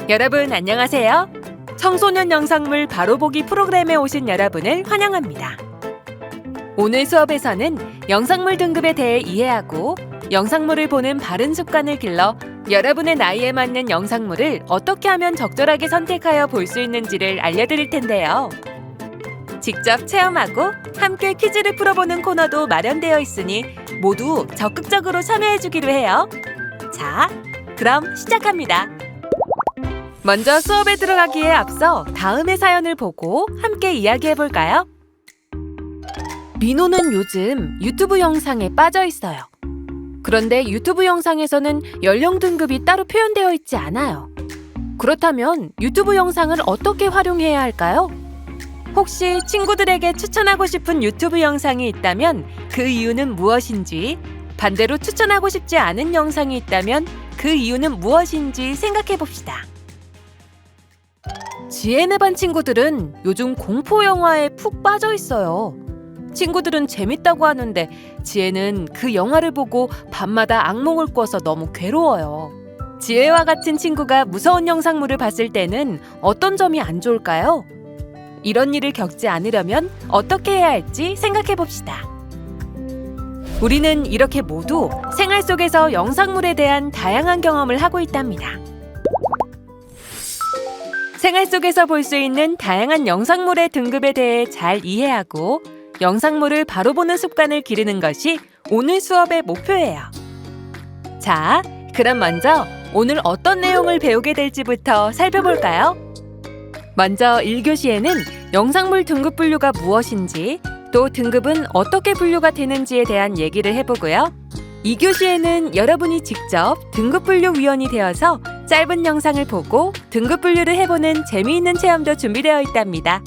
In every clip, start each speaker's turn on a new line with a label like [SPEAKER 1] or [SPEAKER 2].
[SPEAKER 1] 여러분 안녕하세요. 청소년 영상물 바로보기 프로그램에 오신 여러분을 환영합니다. 오늘 수업에서는 영상물 등급에 대해 이해하고 영상물을 보는 바른 습관을 길러 여러분의 나이에 맞는 영상물을 어떻게 하면 적절하게 선택하여 볼 수 있는지를 알려드릴 텐데요. 직접 체험하고 함께 퀴즈를 풀어보는 코너도 마련되어 있으니 모두 적극적으로 참여해주기로 해요. 자, 그럼 시작합니다. 먼저 수업에 들어가기에 앞서 다음의 사연을 보고 함께 이야기해볼까요? 민호는 요즘 유튜브 영상에 빠져 있어요. 그런데 유튜브 영상에서는 연령 등급이 따로 표현되어 있지 않아요. 그렇다면 유튜브 영상을 어떻게 활용해야 할까요? 혹시 친구들에게 추천하고 싶은 유튜브 영상이 있다면 그 이유는 무엇인지, 반대로 추천하고 싶지 않은 영상이 있다면 그 이유는 무엇인지 생각해봅시다. 지혜네 반 친구들은 요즘 공포 영화에 푹 빠져 있어요. 친구들은 재밌다고 하는데 지혜는 그 영화를 보고 밤마다 악몽을 꿔서 너무 괴로워요. 지혜와 같은 친구가 무서운 영상물을 봤을 때는 어떤 점이 안 좋을까요? 이런 일을 겪지 않으려면 어떻게 해야 할지 생각해 봅시다. 우리는 이렇게 모두 생활 속에서 영상물에 대한 다양한 경험을 하고 있답니다. 생활 속에서 볼 수 있는 다양한 영상물의 등급에 대해 잘 이해하고 영상물을 바로 보는 습관을 기르는 것이 오늘 수업의 목표예요. 자, 그럼 먼저 오늘 어떤 내용을 배우게 될지부터 살펴볼까요? 먼저 1교시에는 영상물 등급 분류가 무엇인지, 또 등급은 어떻게 분류가 되는지에 대한 얘기를 해보고요. 2교시에는 여러분이 직접 등급 분류 위원이 되어서 짧은 영상을 보고 등급 분류를 해보는 재미있는 체험도 준비되어 있답니다.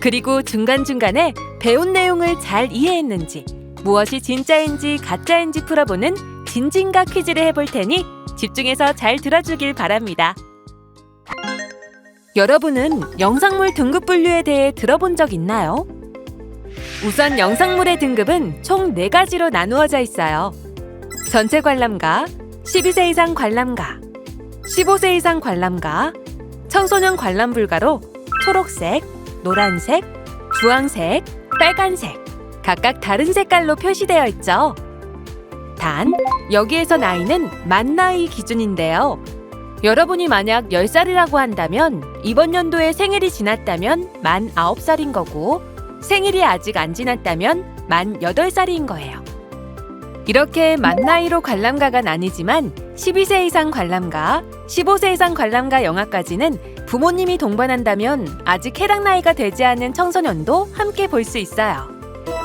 [SPEAKER 1] 그리고 중간중간에 배운 내용을 잘 이해했는지, 무엇이 진짜인지 가짜인지 풀어보는 진진가 퀴즈를 해볼 테니 집중해서 잘 들어주길 바랍니다. 여러분은 영상물 등급 분류에 대해 들어본 적 있나요? 우선 영상물의 등급은 총 4가지로 나누어져 있어요. 전체 관람가, 12세 이상 관람가, 15세 이상 관람가, 청소년 관람 불가로 초록색, 노란색, 주황색, 빨간색, 각각 다른 색깔로 표시되어 있죠. 단, 여기에서 나이는 만 나이 기준인데요. 여러분이 만약 10살이라고 한다면 이번 연도에 생일이 지났다면 만 9살인 거고, 생일이 아직 안 지났다면 만 8살인 거예요. 이렇게 만 나이로 관람가가 나뉘지만 12세 이상 관람가, 15세 이상 관람가 영화까지는 부모님이 동반한다면 아직 해당 나이가 되지 않은 청소년도 함께 볼 수 있어요.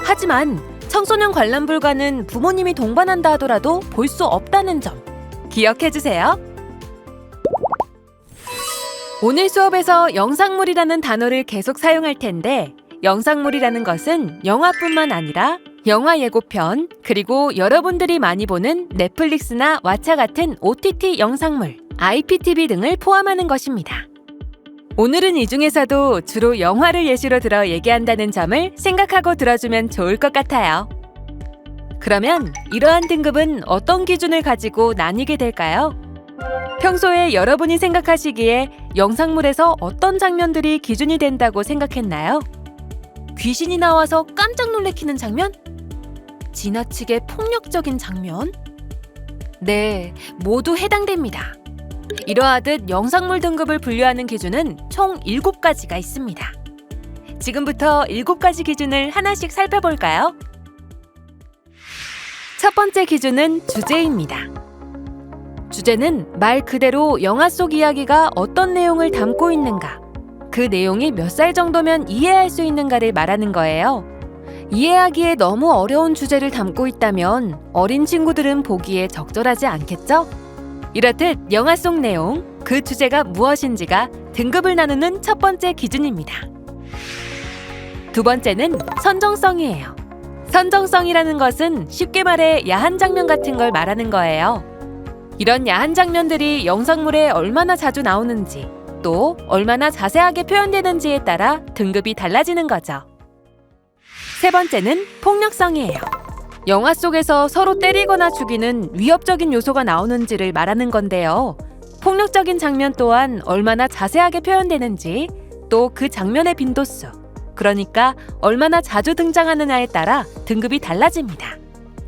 [SPEAKER 1] 하지만 청소년 관람 불가는 부모님이 동반한다 하더라도 볼 수 없다는 점 기억해주세요. 오늘 수업에서 영상물이라는 단어를 계속 사용할 텐데, 영상물이라는 것은 영화뿐만 아니라 영화 예고편, 그리고 여러분들이 많이 보는 넷플릭스나 왓챠 같은 OTT 영상물, IPTV 등을 포함하는 것입니다. 오늘은 이 중에서도 주로 영화를 예시로 들어 얘기한다는 점을 생각하고 들어주면 좋을 것 같아요. 그러면 이러한 등급은 어떤 기준을 가지고 나뉘게 될까요? 평소에 여러분이 생각하시기에 영상물에서 어떤 장면들이 기준이 된다고 생각했나요? 귀신이 나와서 깜짝 놀래키는 장면? 지나치게 폭력적인 장면? 네, 모두 해당됩니다. 이러하듯 영상물 등급을 분류하는 기준은 총 7가지가 있습니다. 지금부터 7가지 기준을 하나씩 살펴볼까요? 첫 번째 기준은 주제입니다. 주제는 말 그대로 영화 속 이야기가 어떤 내용을 담고 있는가, 그 내용이 몇 살 정도면 이해할 수 있는가를 말하는 거예요. 이해하기에 너무 어려운 주제를 담고 있다면 어린 친구들은 보기에 적절하지 않겠죠? 이렇듯 영화 속 내용, 그 주제가 무엇인지가 등급을 나누는 첫 번째 기준입니다. 두 번째는 선정성이에요. 선정성이라는 것은 쉽게 말해 야한 장면 같은 걸 말하는 거예요. 이런 야한 장면들이 영상물에 얼마나 자주 나오는지, 또 얼마나 자세하게 표현되는지에 따라 등급이 달라지는 거죠. 세 번째는 폭력성이에요. 영화 속에서 서로 때리거나 죽이는 위협적인 요소가 나오는지를 말하는 건데요. 폭력적인 장면 또한 얼마나 자세하게 표현되는지, 또 그 장면의 빈도수, 그러니까 얼마나 자주 등장하느냐에 따라 등급이 달라집니다.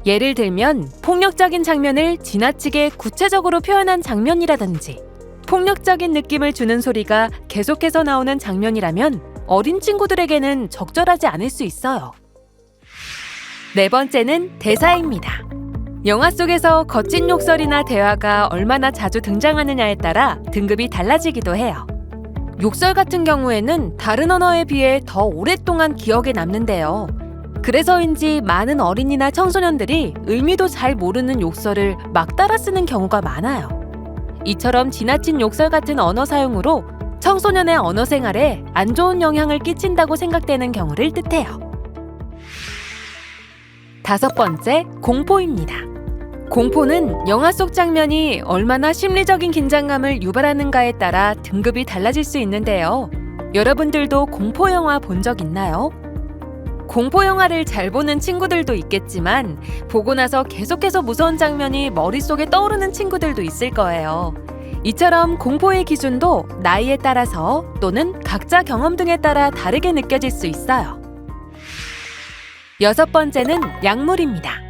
[SPEAKER 1] 예를 들면 폭력적인 장면을 지나치게 구체적으로 표현한 장면이라든지 폭력적인 느낌을 주는 소리가 계속해서 나오는 장면이라면 어린 친구들에게는 적절하지 않을 수 있어요. 네 번째는 대사입니다. 영화 속에서 거친 욕설이나 대화가 얼마나 자주 등장하느냐에 따라 등급이 달라지기도 해요. 욕설 같은 경우에는 다른 언어에 비해 더 오랫동안 기억에 남는데요. 그래서인지 많은 어린이나 청소년들이 의미도 잘 모르는 욕설을 막 따라 쓰는 경우가 많아요. 이처럼 지나친 욕설 같은 언어 사용으로 청소년의 언어 생활에 안 좋은 영향을 끼친다고 생각되는 경우를 뜻해요. 다섯 번째, 공포입니다. 공포는 영화 속 장면이 얼마나 심리적인 긴장감을 유발하는가에 따라 등급이 달라질 수 있는데요. 여러분들도 공포 영화 본 적 있나요? 공포 영화를 잘 보는 친구들도 있겠지만 보고 나서 계속해서 무서운 장면이 머릿속에 떠오르는 친구들도 있을 거예요. 이처럼 공포의 기준도 나이에 따라서 또는 각자 경험 등에 따라 다르게 느껴질 수 있어요. 여섯 번째는 약물입니다.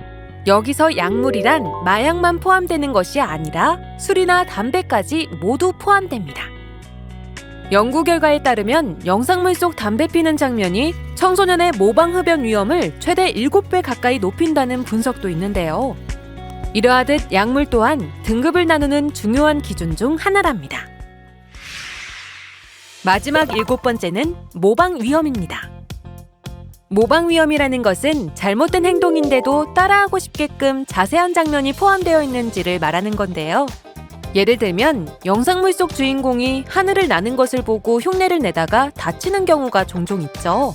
[SPEAKER 1] 여기서 약물이란 마약만 포함되는 것이 아니라 술이나 담배까지 모두 포함됩니다. 연구 결과에 따르면 영상물 속 담배 피는 장면이 청소년의 모방 흡연 위험을 최대 7배 가까이 높인다는 분석도 있는데요. 이러하듯 약물 또한 등급을 나누는 중요한 기준 중 하나랍니다. 마지막 7번째는 모방 위험입니다. 모방 위험이라는 것은 잘못된 행동인데도 따라하고 싶게끔 자세한 장면이 포함되어 있는지를 말하는 건데요. 예를 들면 영상물 속 주인공이 하늘을 나는 것을 보고 흉내를 내다가 다치는 경우가 종종 있죠.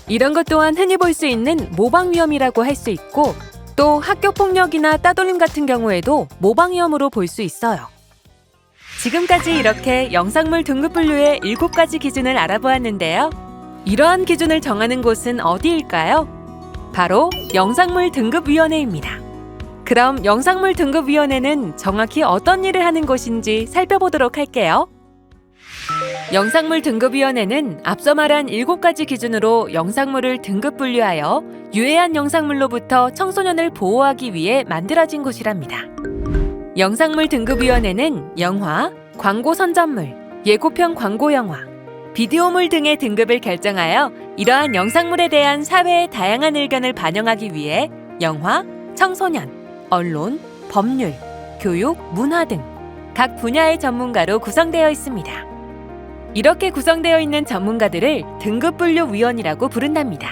[SPEAKER 1] 이런 것 또한 흔히 볼 수 있는 모방 위험이라고 할 수 있고, 또 학교 폭력이나 따돌림 같은 경우에도 모방 위험으로 볼 수 있어요. 지금까지 이렇게 영상물 등급 분류의 7가지 기준을 알아보았는데요. 이러한 기준을 정하는 곳은 어디일까요? 바로 영상물 등급위원회입니다. 그럼 영상물 등급위원회는 정확히 어떤 일을 하는 곳인지 살펴보도록 할게요. 영상물 등급위원회는 앞서 말한 7가지 기준으로 영상물을 등급 분류하여 유해한 영상물로부터 청소년을 보호하기 위해 만들어진 곳이랍니다. 영상물 등급위원회는 영화, 광고 선전물, 예고편 광고 영화, 비디오물 등의 등급을 결정하여 이러한 영상물에 대한 사회의 다양한 의견을 반영하기 위해 영화, 청소년, 언론, 법률, 교육, 문화 등 각 분야의 전문가로 구성되어 있습니다. 이렇게 구성되어 있는 전문가들을 등급분류위원이라고 부른답니다.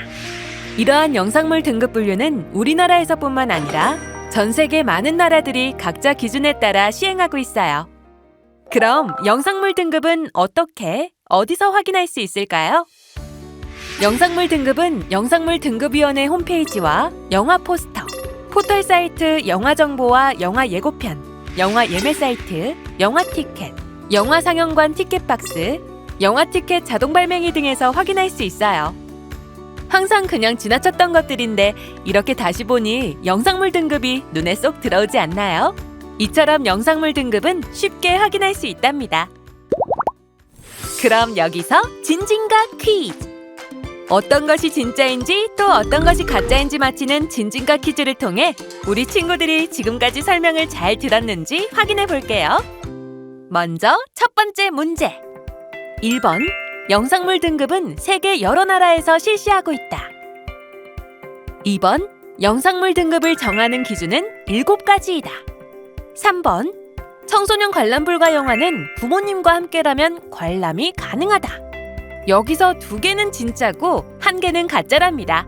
[SPEAKER 1] 이러한 영상물 등급분류는 우리나라에서뿐만 아니라 전 세계 많은 나라들이 각자 기준에 따라 시행하고 있어요. 그럼 영상물 등급은 어떻게, 어디서 확인할 수 있을까요? 영상물 등급은 영상물 등급위원회 홈페이지와 영화 포스터, 포털 사이트 영화 정보와 영화 예고편, 영화 예매 사이트, 영화 티켓, 영화 상영관 티켓박스, 영화 티켓 자동 발명이 등에서 확인할 수 있어요. 항상 그냥 지나쳤던 것들인데 이렇게 다시 보니 영상물 등급이 눈에 쏙 들어오지 않나요? 이처럼 영상물 등급은 쉽게 확인할 수 있답니다. 그럼 여기서 진진가 퀴즈! 어떤 것이 진짜인지 또 어떤 것이 가짜인지 맞히는 진진가 퀴즈를 통해 우리 친구들이 지금까지 설명을 잘 들었는지 확인해 볼게요. 먼저 첫 번째 문제. 1번, 영상물 등급은 세계 여러 나라에서 실시하고 있다. 2번, 영상물 등급을 정하는 기준은 7가지이다. 3번, 청소년 관람 불가 영화는 부모님과 함께라면 관람이 가능하다. 여기서 2개는 진짜고 1개는 가짜랍니다.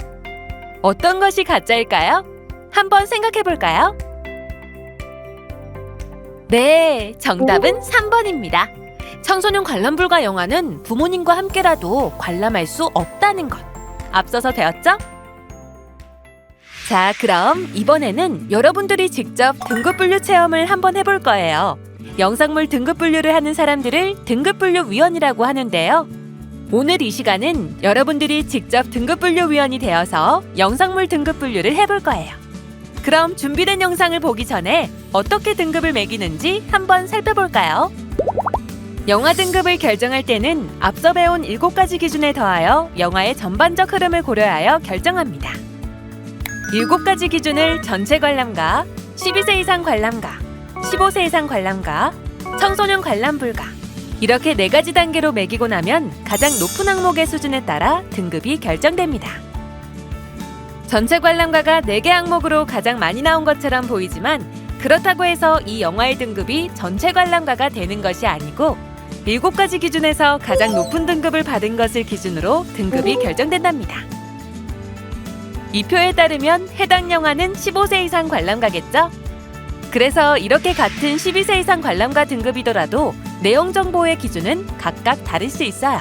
[SPEAKER 1] 어떤 것이 가짜일까요? 한번 생각해 볼까요? 네, 정답은 3번입니다. 청소년 관람 불가 영화는 부모님과 함께라도 관람할 수 없다는 것. 앞서서 배웠죠? 자, 그럼 이번에는 여러분들이 직접 등급분류 체험을 한번 해볼 거예요. 영상물 등급분류를 하는 사람들을 등급분류위원이라고 하는데요. 오늘 이 시간은 여러분들이 직접 등급분류위원이 되어서 영상물 등급분류를 해볼 거예요. 그럼 준비된 영상을 보기 전에 어떻게 등급을 매기는지 한번 살펴볼까요? 영화 등급을 결정할 때는 앞서 배운 7가지 기준에 더하여 영화의 전반적 흐름을 고려하여 결정합니다. 7가지 기준을 전체 관람가, 12세 이상 관람가, 15세 이상 관람가, 청소년 관람 불가 이렇게 4가지 단계로 매기고 나면 가장 높은 항목의 수준에 따라 등급이 결정됩니다. 전체 관람가가 4개 항목으로 가장 많이 나온 것처럼 보이지만 그렇다고 해서 이 영화의 등급이 전체 관람가가 되는 것이 아니고 7가지 기준에서 가장 높은 등급을 받은 것을 기준으로 등급이 결정된답니다. 이 표에 따르면 해당 영화는 15세 이상 관람가겠죠? 그래서 이렇게 같은 12세 이상 관람가 등급이더라도 내용 정보의 기준은 각각 다를 수 있어요.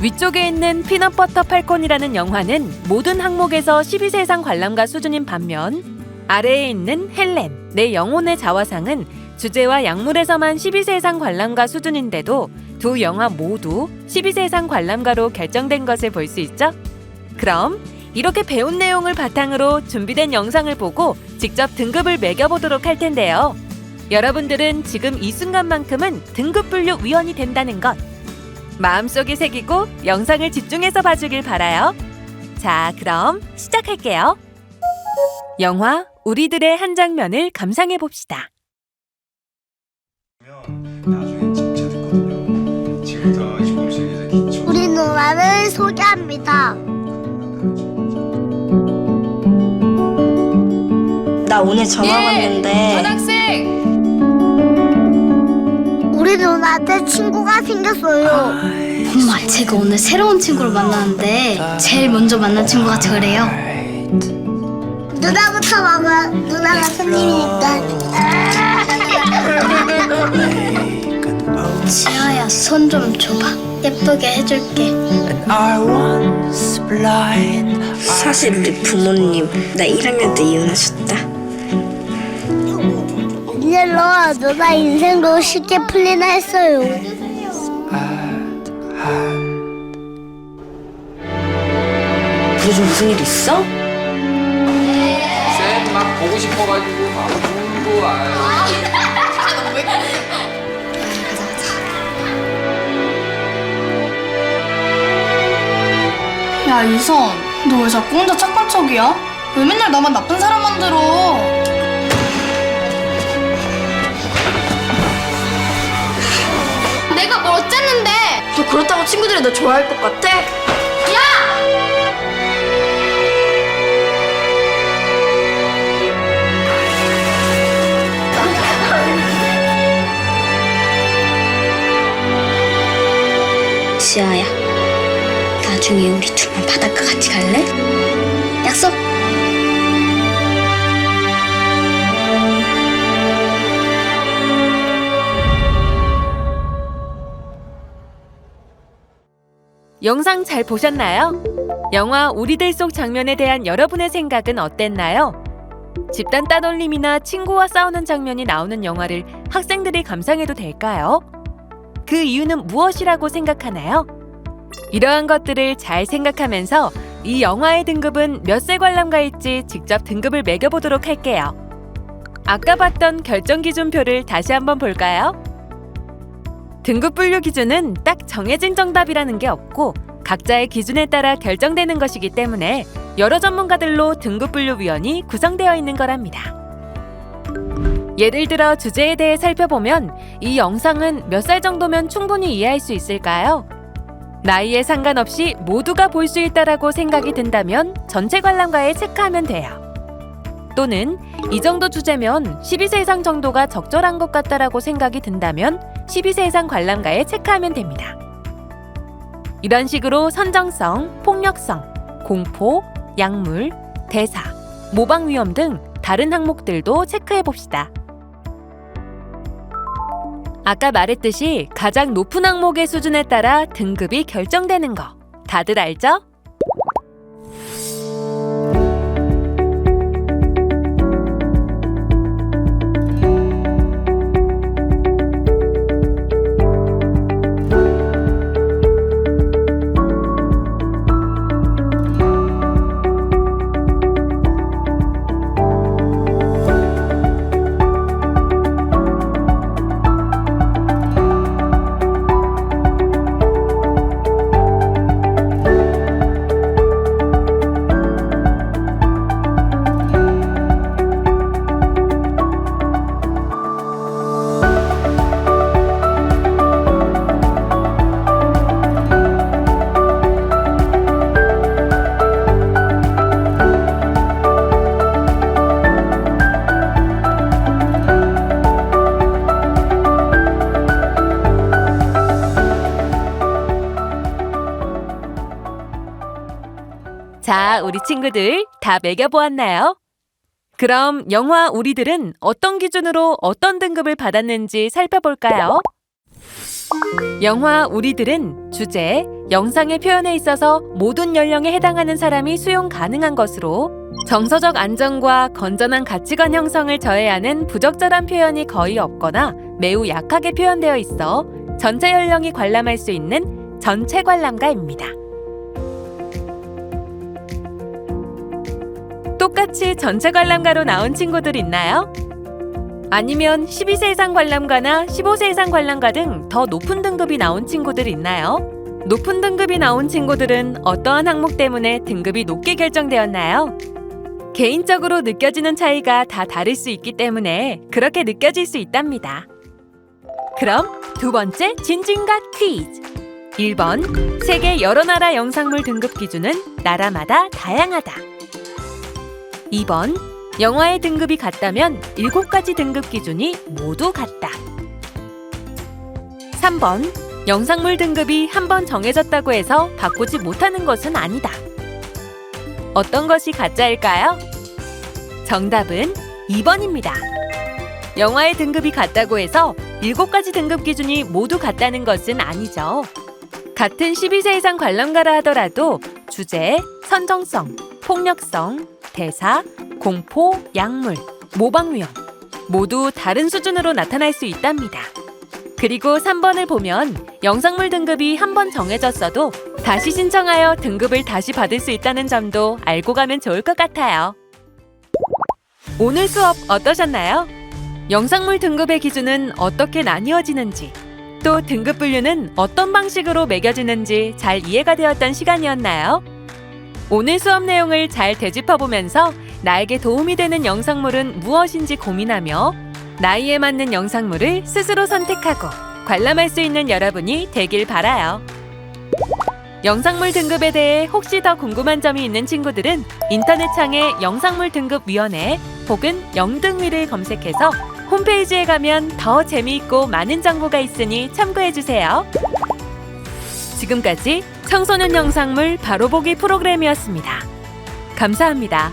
[SPEAKER 1] 위쪽에 있는 피넛버터 팔콘이라는 영화는 모든 항목에서 12세 이상 관람가 수준인 반면 아래에 있는 헬렌, 내 영혼의 자화상은 주제와 약물에서만 12세 이상 관람가 수준인데도 두 영화 모두 12세 이상 관람가로 결정된 것을 볼 수 있죠? 그럼 이렇게 배운 내용을 바탕으로 준비된 영상을 보고 직접 등급을 매겨보도록 할 텐데요. 여러분들은 지금 이 순간만큼은 등급 분류 위원이 된다는 것 마음속에 새기고 영상을 집중해서 봐주길 바라요. 자, 그럼 시작할게요. 영화 우리들의 한 장면을 감상해봅시다.
[SPEAKER 2] 나중에 진짜 됐거든요. 지금부터 17세기에서 기초.
[SPEAKER 3] 우리 누나를 소개합니다.
[SPEAKER 4] 나 오늘 전화 왔는데
[SPEAKER 5] 전학생!
[SPEAKER 3] 우리 누나한테 친구가 생겼어요.
[SPEAKER 4] 엄마 제가 오늘 새로운 친구를 만났는데 제일 먼저 만난 친구가 저래요.
[SPEAKER 3] 누나부터 먹어. 누나가 손님이니까.
[SPEAKER 4] 지아야 손 좀 줘봐. 예쁘게 해줄게. 사실 우리 부모님 나 1학년 때 이혼하셨다.
[SPEAKER 3] 이제로 누나 인생도 쉽게 풀리나 했어요.
[SPEAKER 4] 요즘 무슨 일 있어?
[SPEAKER 5] 쌤 막 보고 싶어가지고 막 울고
[SPEAKER 6] 야 이선, 너 왜 자꾸 혼자 착한 척이야? 왜 맨날 나만 나쁜 사람 만들어?
[SPEAKER 7] 내가 뭘 어쨌는데?
[SPEAKER 6] 너 그렇다고 친구들이 너 좋아할 것 같아?
[SPEAKER 4] 지아야 나중에 우리 둘만 바닷가 같이 갈래? 약속!
[SPEAKER 1] 영상 잘 보셨나요? 영화 우리들 속 장면에 대한 여러분의 생각은 어땠나요? 집단 따돌림이나 친구와 싸우는 장면이 나오는 영화를 학생들이 감상해도 될까요? 그 이유는 무엇이라고 생각하나요? 이러한 것들을 잘 생각하면서 이 영화의 등급은 몇 세 관람가일지 직접 등급을 매겨보도록 할게요. 아까 봤던 결정 기준표를 다시 한번 볼까요? 등급 분류 기준은 딱 정해진 정답이라는 게 없고 각자의 기준에 따라 결정되는 것이기 때문에 여러 전문가들로 등급분류위원이 구성되어 있는 거랍니다. 예를 들어 주제에 대해 살펴보면 이 영상은 몇 살 정도면 충분히 이해할 수 있을까요? 나이에 상관없이 모두가 볼 수 있다라고 생각이 든다면 전체 관람가에 체크하면 돼요. 또는 이 정도 주제면 12세 이상 정도가 적절한 것 같다라고 생각이 든다면 12세 이상 관람가에 체크하면 됩니다. 이런 식으로 선정성, 폭력성, 공포, 약물, 대사, 모방 위험 등 다른 항목들도 체크해봅시다. 아까 말했듯이 가장 높은 항목의 수준에 따라 등급이 결정되는 거 다들 알죠? 자, 우리 친구들 다 매겨보았나요? 그럼 영화 우리들은 어떤 기준으로 어떤 등급을 받았는지 살펴볼까요? 영화 우리들은 주제, 영상의 표현에 있어서 모든 연령에 해당하는 사람이 수용 가능한 것으로 정서적 안정과 건전한 가치관 형성을 저해하는 부적절한 표현이 거의 없거나 매우 약하게 표현되어 있어 전체 연령이 관람할 수 있는 전체 관람가입니다. 똑같이 전체 관람가로 나온 친구들 있나요? 아니면 12세 이상 관람가나 15세 이상 관람가 등 더 높은 등급이 나온 친구들 있나요? 높은 등급이 나온 친구들은 어떠한 항목 때문에 등급이 높게 결정되었나요? 개인적으로 느껴지는 차이가 다 다를 수 있기 때문에 그렇게 느껴질 수 있답니다. 그럼 두 번째 진진각 퀴즈. 1번, 세계 여러 나라 영상물 등급 기준은 나라마다 다양하다. 2번, 영화의 등급이 같다면 7가지 등급 기준이 모두 같다. 3번, 영상물 등급이 한 번 정해졌다고 해서 바꾸지 못하는 것은 아니다. 어떤 것이 가짜일까요? 정답은 2번입니다. 영화의 등급이 같다고 해서 7가지 등급 기준이 모두 같다는 것은 아니죠. 같은 12세 이상 관람가라 하더라도 주제, 선정성, 폭력성, 대사, 공포, 약물, 모방 위험 모두 다른 수준으로 나타날 수 있답니다. 그리고 3번을 보면 영상물 등급이 한 번 정해졌어도 다시 신청하여 등급을 다시 받을 수 있다는 점도 알고 가면 좋을 것 같아요. 오늘 수업 어떠셨나요? 영상물 등급의 기준은 어떻게 나뉘어지는지, 또 등급 분류는 어떤 방식으로 매겨지는지 잘 이해가 되었던 시간이었나요? 오늘 수업 내용을 잘 되짚어보면서 나에게 도움이 되는 영상물은 무엇인지 고민하며 나이에 맞는 영상물을 스스로 선택하고 관람할 수 있는 여러분이 되길 바라요. 영상물 등급에 대해 혹시 더 궁금한 점이 있는 친구들은 인터넷창에 영상물 등급위원회 혹은 영등위를 검색해서 홈페이지에 가면 더 재미있고 많은 정보가 있으니 참고해주세요. 지금까지 청소년 영상물 바로보기 프로그램이었습니다. 감사합니다.